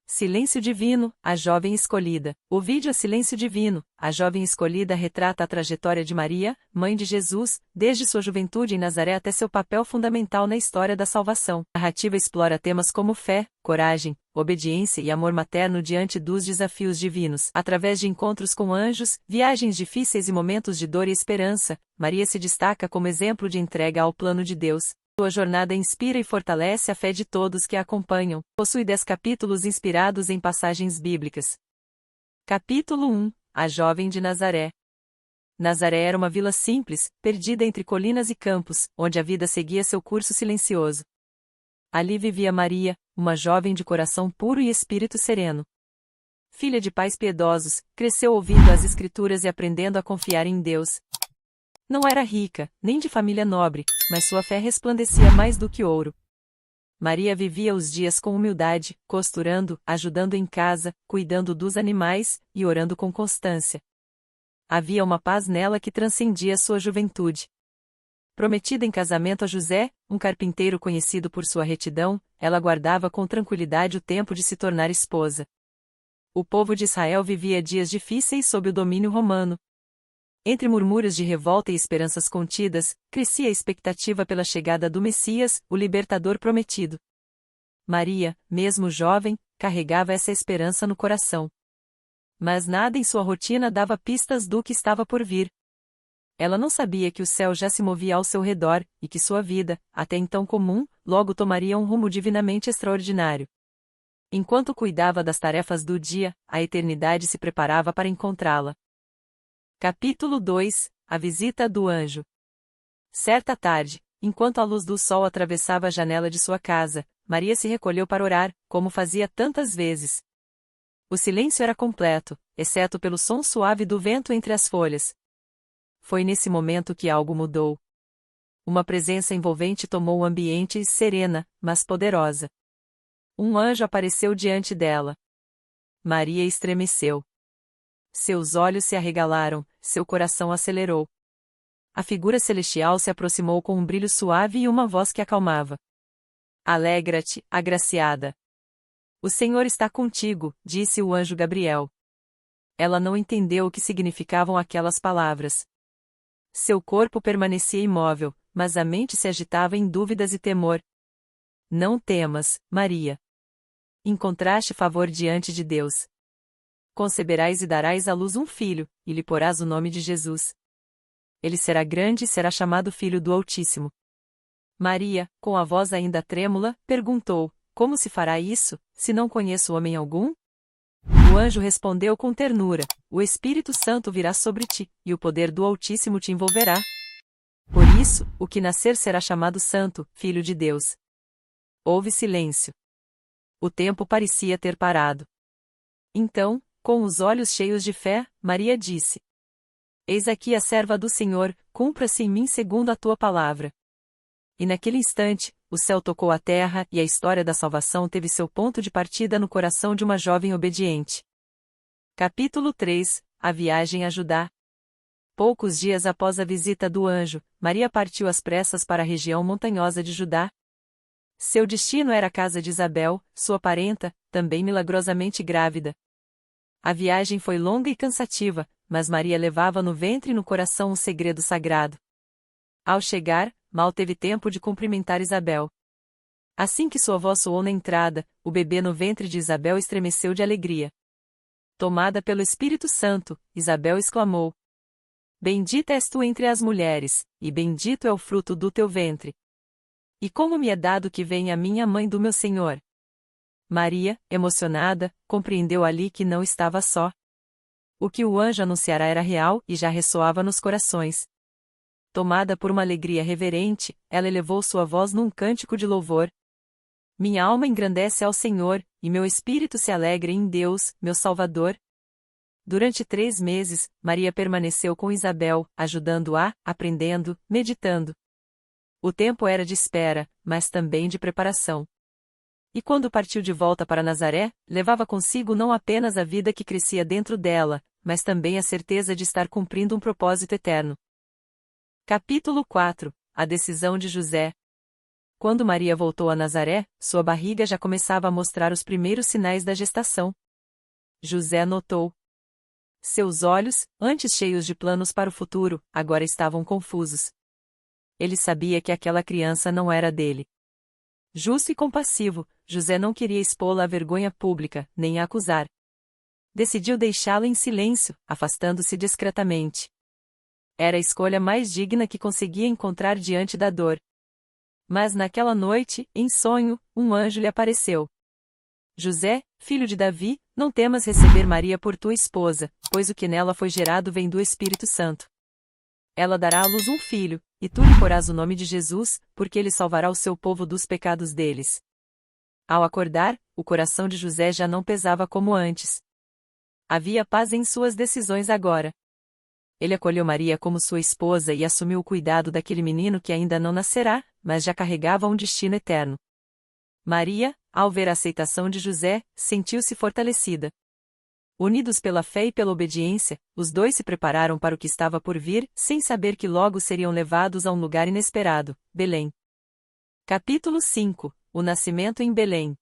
Silêncio Divino, a Jovem Escolhida. O vídeo Silêncio Divino, a Jovem Escolhida retrata a trajetória de Maria, mãe de Jesus, desde sua juventude em Nazaré até seu papel fundamental na história da salvação. A narrativa explora temas como fé, coragem, obediência e amor materno diante dos desafios divinos. Através de encontros com anjos, viagens difíceis e momentos de dor e esperança, Maria se destaca como exemplo de entrega ao plano de Deus. Sua jornada inspira e fortalece a fé de todos que a acompanham. Possui 10 capítulos inspirados em passagens bíblicas. Capítulo 1 – A Jovem de Nazaré. Nazaré era uma vila simples, perdida entre colinas e campos, onde a vida seguia seu curso silencioso. Ali vivia Maria, uma jovem de coração puro e espírito sereno. Filha de pais piedosos, cresceu ouvindo as Escrituras e aprendendo a confiar em Deus. Não era rica, nem de família nobre, mas sua fé resplandecia mais do que ouro. Maria vivia os dias com humildade, costurando, ajudando em casa, cuidando dos animais e orando com constância. Havia uma paz nela que transcendia sua juventude. Prometida em casamento a José, um carpinteiro conhecido por sua retidão, ela guardava com tranquilidade o tempo de se tornar esposa. O povo de Israel vivia dias difíceis sob o domínio romano. Entre murmúrios de revolta e esperanças contidas, crescia a expectativa pela chegada do Messias, o libertador prometido. Maria, mesmo jovem, carregava essa esperança no coração. Mas nada em sua rotina dava pistas do que estava por vir. Ela não sabia que o céu já se movia ao seu redor, e que sua vida, até então comum, logo tomaria um rumo divinamente extraordinário. Enquanto cuidava das tarefas do dia, a eternidade se preparava para encontrá-la. Capítulo 2 – A Visita do Anjo. Certa tarde, enquanto a luz do sol atravessava a janela de sua casa, Maria se recolheu para orar, como fazia tantas vezes. O silêncio era completo, exceto pelo som suave do vento entre as folhas. Foi nesse momento que algo mudou. Uma presença envolvente tomou o ambiente, serena, mas poderosa. Um anjo apareceu diante dela. Maria estremeceu. Seus olhos se arregalaram, seu coração acelerou. A figura celestial se aproximou com um brilho suave e uma voz que acalmava. Alegra-te, agraciada. O Senhor está contigo, disse o anjo Gabriel. Ela não entendeu o que significavam aquelas palavras. Seu corpo permanecia imóvel, mas a mente se agitava em dúvidas e temor. Não temas, Maria. Encontraste favor diante de Deus. Conceberás e darás à luz um filho, e lhe porás o nome de Jesus. Ele será grande e será chamado Filho do Altíssimo. Maria, com a voz ainda trêmula, perguntou: Como se fará isso, se não conheço homem algum? O anjo respondeu com ternura: O Espírito Santo virá sobre ti, e o poder do Altíssimo te envolverá. Por isso, o que nascer será chamado Santo, Filho de Deus. Houve silêncio. O tempo parecia ter parado. Então, com os olhos cheios de fé, Maria disse: Eis aqui a serva do Senhor, cumpra-se em mim segundo a tua palavra. E naquele instante, o céu tocou a terra e a história da salvação teve seu ponto de partida no coração de uma jovem obediente. Capítulo 3 – A Viagem a Judá. Poucos dias após a visita do anjo, Maria partiu às pressas para a região montanhosa de Judá. Seu destino era a casa de Isabel, sua parenta, também milagrosamente grávida. A viagem foi longa e cansativa, mas Maria levava no ventre e no coração um segredo sagrado. Ao chegar, mal teve tempo de cumprimentar Isabel. Assim que sua voz soou na entrada, o bebê no ventre de Isabel estremeceu de alegria. Tomada pelo Espírito Santo, Isabel exclamou: Bendita és tu entre as mulheres, e bendito é o fruto do teu ventre. E como me é dado que venha a minha mãe do meu Senhor? Maria, emocionada, compreendeu ali que não estava só. O que o anjo anunciara era real e já ressoava nos corações. Tomada por uma alegria reverente, ela elevou sua voz num cântico de louvor. Minha alma engrandece ao Senhor, e meu espírito se alegra em Deus, meu Salvador. Durante 3 meses, Maria permaneceu com Isabel, ajudando-a, aprendendo, meditando. O tempo era de espera, mas também de preparação. E quando partiu de volta para Nazaré, levava consigo não apenas a vida que crescia dentro dela, mas também a certeza de estar cumprindo um propósito eterno. Capítulo 4 – A Decisão de José. Quando Maria voltou a Nazaré, sua barriga já começava a mostrar os primeiros sinais da gestação. José notou. Seus olhos, antes cheios de planos para o futuro, agora estavam confusos. Ele sabia que aquela criança não era dele. Justo e compassivo, José não queria expô-la à vergonha pública, nem a acusar. Decidiu deixá-la em silêncio, afastando-se discretamente. Era a escolha mais digna que conseguia encontrar diante da dor. Mas naquela noite, em sonho, um anjo lhe apareceu. José, filho de Davi, não temas receber Maria por tua esposa, pois o que nela foi gerado vem do Espírito Santo. Ela dará à luz um filho, e tu lhe porás o nome de Jesus, porque ele salvará o seu povo dos pecados deles. Ao acordar, o coração de José já não pesava como antes. Havia paz em suas decisões agora. Ele acolheu Maria como sua esposa e assumiu o cuidado daquele menino que ainda não nascerá, mas já carregava um destino eterno. Maria, ao ver a aceitação de José, sentiu-se fortalecida. Unidos pela fé e pela obediência, os dois se prepararam para o que estava por vir, sem saber que logo seriam levados a um lugar inesperado, Belém. Capítulo 5 O nascimento em Belém.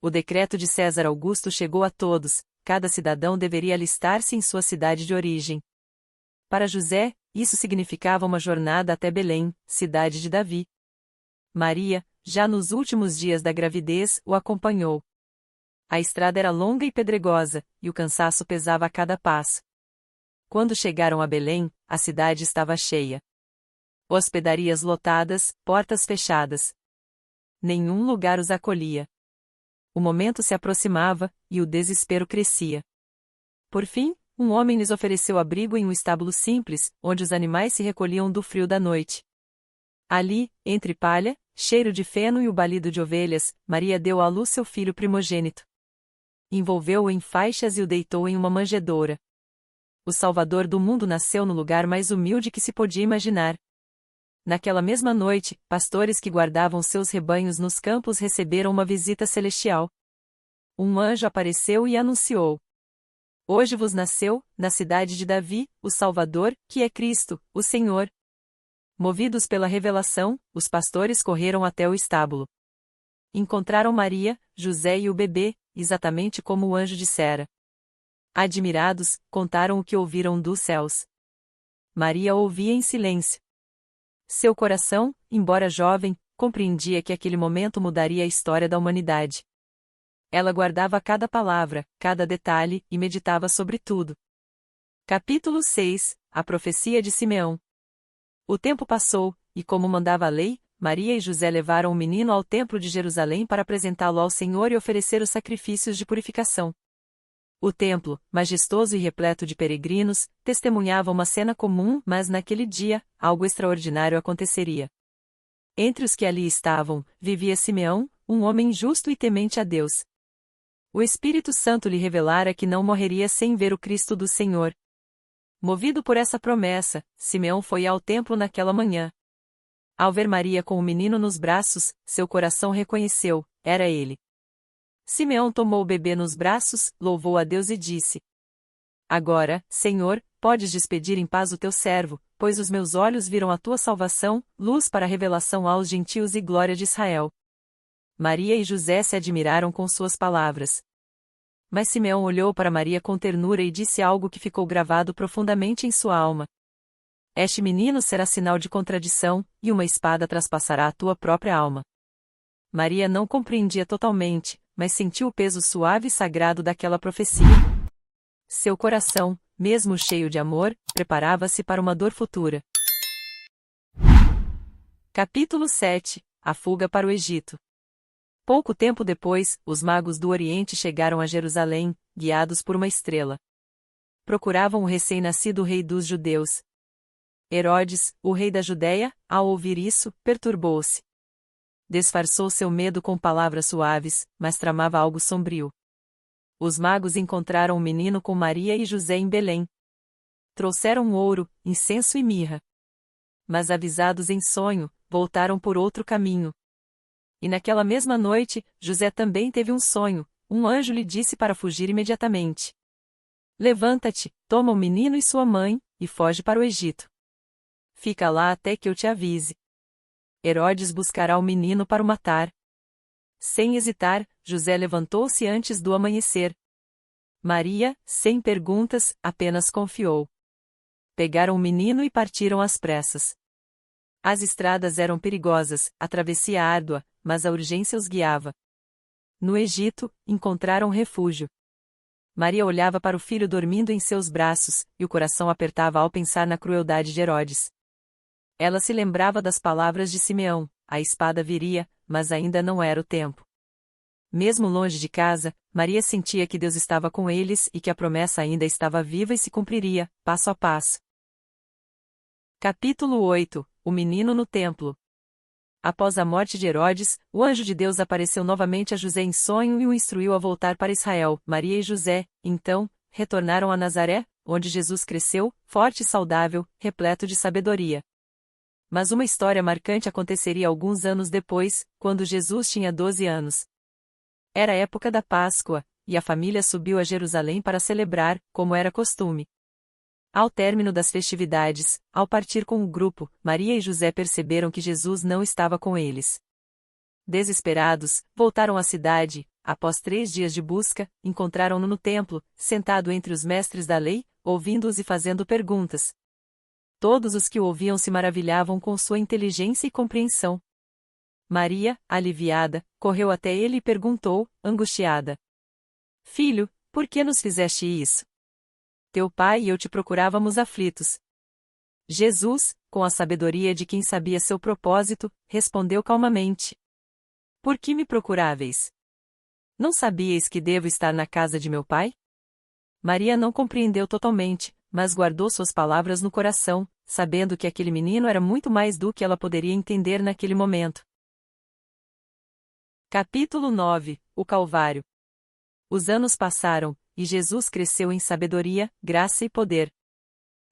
O decreto de César Augusto chegou a todos, cada cidadão deveria alistar-se em sua cidade de origem. Para José, isso significava uma jornada até Belém, cidade de Davi. Maria, já nos últimos dias da gravidez, o acompanhou. A estrada era longa e pedregosa, e o cansaço pesava a cada passo. Quando chegaram a Belém, a cidade estava cheia. Hospedarias lotadas, portas fechadas. Nenhum lugar os acolhia. O momento se aproximava, e o desespero crescia. Por fim, um homem lhes ofereceu abrigo em um estábulo simples, onde os animais se recolhiam do frio da noite. Ali, entre palha, cheiro de feno e o balido de ovelhas, Maria deu à luz seu filho primogênito. Envolveu-o em faixas e o deitou em uma manjedoura. O Salvador do mundo nasceu no lugar mais humilde que se podia imaginar. Naquela mesma noite, pastores que guardavam seus rebanhos nos campos receberam uma visita celestial. Um anjo apareceu e anunciou: Hoje vos nasceu, na cidade de Davi, o Salvador, que é Cristo, o Senhor. Movidos pela revelação, os pastores correram até o estábulo. Encontraram Maria, José e o bebê, exatamente como o anjo dissera. Admirados, contaram o que ouviram dos céus. Maria ouvia em silêncio. Seu coração, embora jovem, compreendia que aquele momento mudaria a história da humanidade. Ela guardava cada palavra, cada detalhe, e meditava sobre tudo. Capítulo 6 A profecia de Simeão. O tempo passou, e como mandava a lei, Maria e José levaram o menino ao templo de Jerusalém para apresentá-lo ao Senhor e oferecer os sacrifícios de purificação. O templo, majestoso e repleto de peregrinos, testemunhava uma cena comum, mas naquele dia, algo extraordinário aconteceria. Entre os que ali estavam, vivia Simeão, um homem justo e temente a Deus. O Espírito Santo lhe revelara que não morreria sem ver o Cristo do Senhor. Movido por essa promessa, Simeão foi ao templo naquela manhã. Ao ver Maria com o menino nos braços, seu coração reconheceu, era ele. Simeão tomou o bebê nos braços, louvou a Deus e disse: Agora, Senhor, podes despedir em paz o teu servo, pois os meus olhos viram a tua salvação, luz para a revelação aos gentios e glória de Israel. Maria e José se admiraram com suas palavras. Mas Simeão olhou para Maria com ternura e disse algo que ficou gravado profundamente em sua alma. Este menino será sinal de contradição, e uma espada traspassará a tua própria alma. Maria não compreendia totalmente, mas sentiu o peso suave e sagrado daquela profecia. Seu coração, mesmo cheio de amor, preparava-se para uma dor futura. Capítulo 7 A fuga para o Egito. Pouco tempo depois, os magos do Oriente chegaram a Jerusalém, guiados por uma estrela. Procuravam o recém-nascido rei dos judeus. Herodes, o rei da Judéia, ao ouvir isso, perturbou-se. Disfarçou seu medo com palavras suaves, mas tramava algo sombrio. Os magos encontraram o menino com Maria e José em Belém. Trouxeram ouro, incenso e mirra. Mas avisados em sonho, voltaram por outro caminho. E naquela mesma noite, José também teve um sonho, um anjo lhe disse para fugir imediatamente. Levanta-te, toma o menino e sua mãe, e foge para o Egito. Fica lá até que eu te avise. Herodes buscará o menino para o matar. Sem hesitar, José levantou-se antes do amanhecer. Maria, sem perguntas, apenas confiou. Pegaram o menino e partiram às pressas. As estradas eram perigosas, a travessia árdua, mas a urgência os guiava. No Egito, encontraram refúgio. Maria olhava para o filho dormindo em seus braços, e o coração apertava ao pensar na crueldade de Herodes. Ela se lembrava das palavras de Simeão: a espada viria, mas ainda não era o tempo. Mesmo longe de casa, Maria sentia que Deus estava com eles e que a promessa ainda estava viva e se cumpriria, passo a passo. Capítulo 8 – O menino no templo. Após a morte de Herodes, o anjo de Deus apareceu novamente a José em sonho e o instruiu a voltar para Israel. Maria e José, então, retornaram a Nazaré, onde Jesus cresceu, forte e saudável, repleto de sabedoria. Mas uma história marcante aconteceria alguns anos depois, quando Jesus tinha 12 anos. Era a época da Páscoa, e a família subiu a Jerusalém para celebrar, como era costume. Ao término das festividades, ao partir com o grupo, Maria e José perceberam que Jesus não estava com eles. Desesperados, voltaram à cidade. Após 3 dias de busca, encontraram-no no templo, sentado entre os mestres da lei, ouvindo-os e fazendo perguntas. Todos os que o ouviam se maravilhavam com sua inteligência e compreensão. Maria, aliviada, correu até ele e perguntou, angustiada: Filho, por que nos fizeste isso? Teu pai e eu te procurávamos aflitos. Jesus, com a sabedoria de quem sabia seu propósito, respondeu calmamente: Por que me procuráveis? Não sabíeis que devo estar na casa de meu pai? Maria não compreendeu totalmente, mas guardou suas palavras no coração, sabendo que aquele menino era muito mais do que ela poderia entender naquele momento. Capítulo 9 – O Calvário. Os anos passaram, e Jesus cresceu em sabedoria, graça e poder.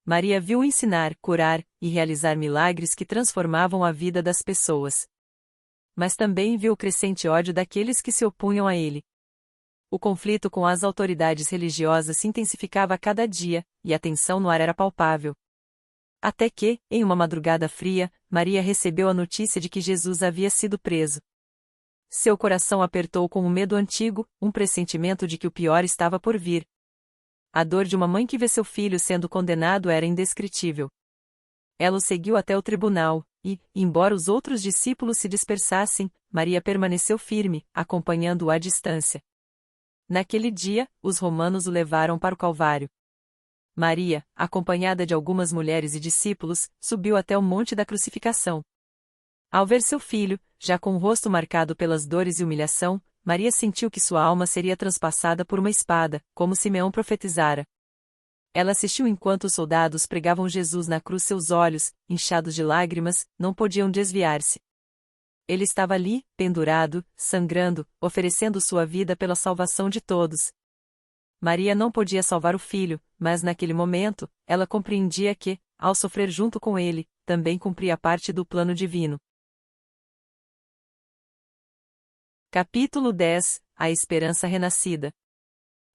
Maria viu ensinar, curar e realizar milagres que transformavam a vida das pessoas. Mas também viu o crescente ódio daqueles que se opunham a ele. O conflito com as autoridades religiosas se intensificava a cada dia, e a tensão no ar era palpável. Até que, em uma madrugada fria, Maria recebeu a notícia de que Jesus havia sido preso. Seu coração apertou com um medo antigo, um pressentimento de que o pior estava por vir. A dor de uma mãe que vê seu filho sendo condenado era indescritível. Ela o seguiu até o tribunal, e, embora os outros discípulos se dispersassem, Maria permaneceu firme, acompanhando-o à distância. Naquele dia, os romanos o levaram para o Calvário. Maria, acompanhada de algumas mulheres e discípulos, subiu até o monte da crucificação. Ao ver seu filho, já com o rosto marcado pelas dores e humilhação, Maria sentiu que sua alma seria transpassada por uma espada, como Simeão profetizara. Ela assistiu enquanto os soldados pregavam Jesus na cruz. Seus olhos, inchados de lágrimas, não podiam desviar-se. Ele estava ali, pendurado, sangrando, oferecendo sua vida pela salvação de todos. Maria não podia salvar o filho, mas naquele momento, ela compreendia que, ao sofrer junto com ele, também cumpria parte do plano divino. Capítulo 10 – A Esperança Renascida.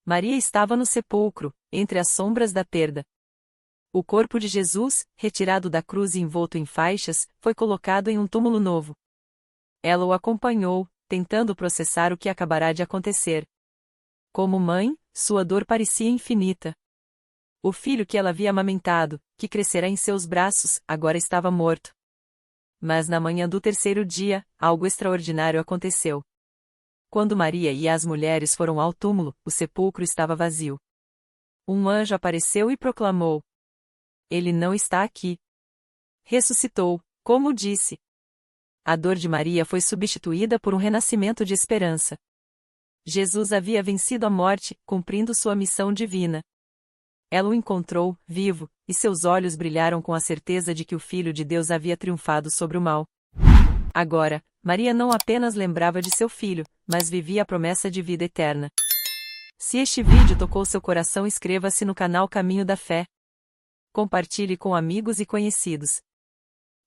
Maria estava no sepulcro, entre as sombras da perda. O corpo de Jesus, retirado da cruz e envolto em faixas, foi colocado em um túmulo novo. Ela o acompanhou, tentando processar o que acabará de acontecer. Como mãe, sua dor parecia infinita. O filho que ela havia amamentado, que crescerá em seus braços, agora estava morto. Mas na manhã do 3º dia, algo extraordinário aconteceu. Quando Maria e as mulheres foram ao túmulo, o sepulcro estava vazio. Um anjo apareceu e proclamou: Ele não está aqui. Ressuscitou, como disse. A dor de Maria foi substituída por um renascimento de esperança. Jesus havia vencido a morte, cumprindo sua missão divina. Ela o encontrou, vivo, e seus olhos brilharam com a certeza de que o Filho de Deus havia triunfado sobre o mal. Agora, Maria não apenas lembrava de seu filho, mas vivia a promessa de vida eterna. Se este vídeo tocou seu coração, inscreva-se no canal Caminho da Fé. Compartilhe com amigos e conhecidos.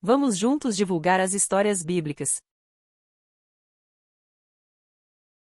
Vamos juntos divulgar as histórias bíblicas.